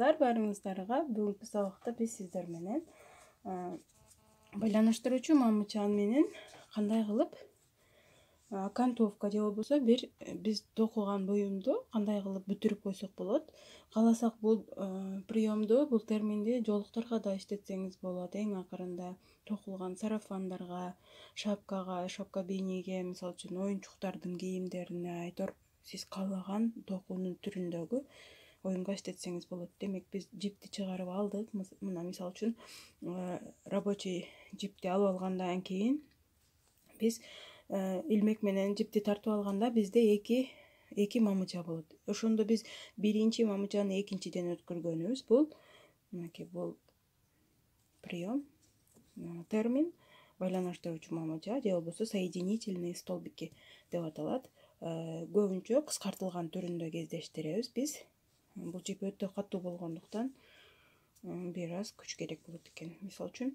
саламатсыздар баарыңыздарга. Бүгүнкү сабакта биз сиздер менен байланыштыруучу мамычан менен кандай кылып окантовка же болбосо биз токуган буюмду кандай кылып бүтүрүп койсок болот. Кааласак бул приемду, бул терминди жолуктарга да иштетсеңиз болот. Эң акырында токулган сарафандарга, шапка бийниге, мисалы үчүн оюнчуктардын кийимдерине, айтор сиз каалаган токуунун түрүндөгү оюнга иштетсеңиз болот. Демек биз жипти чыгарып алдык. Мына мисалы үчүн рабочий жипти алып алгандан кийин биз илмек менен жипти тартып алганда бизде эки мамыча болот. Ошондо биз биринчи мамычаны экинчиден өткөргөнүбүз. Бул прием, термин байланыштыруучу мамыча же болбосо соединительные столбики деп аталат. Көбүнчө кыскартылган түрүндө кездештиребиз биз. Бул жип өтө катуу болгондуктан бир аз күч керек болот экен. Мисалы үчүн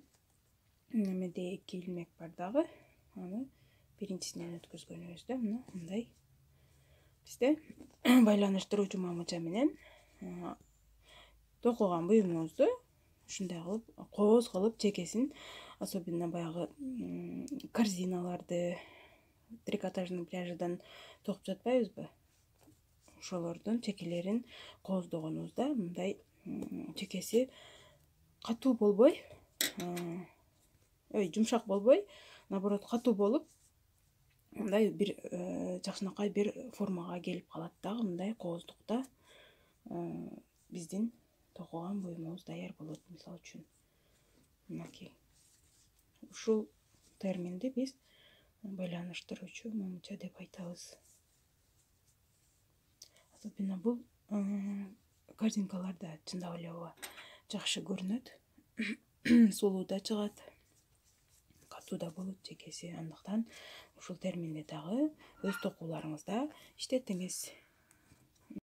эмеде 2 илмек бар дагы. Аны биринчисинен өткөзгөнүбүз да мындай. Бизде байланыштыруучу мамыча менен токуган буюмубузду ушундай кылып кооз кылып чекесин, особенно баягы корзиналарды трикотажный пряжадан токуп жатпайбызбы? Ошолордун чекелерин кооздогонубузда мындай чекеси катуу болбой, жумшак болбой, наоборот катуу болуп, мындай бир жакшынакай бир формага келип калат дагы. Мындай кооздукта биздин токуган буюмубуз даяр болот. Мисалы үчүн мынакей ушул терминди биз байланыштыруучу мамыча деп айтабыз. Особенно бул корзинкаларда чындап эле ооба жакшы көрүнөт, сулуу да чыгат, катуу да болот чекеси. Андыктан ушул терминди дагы өз токууларыңызда иштетиңиз.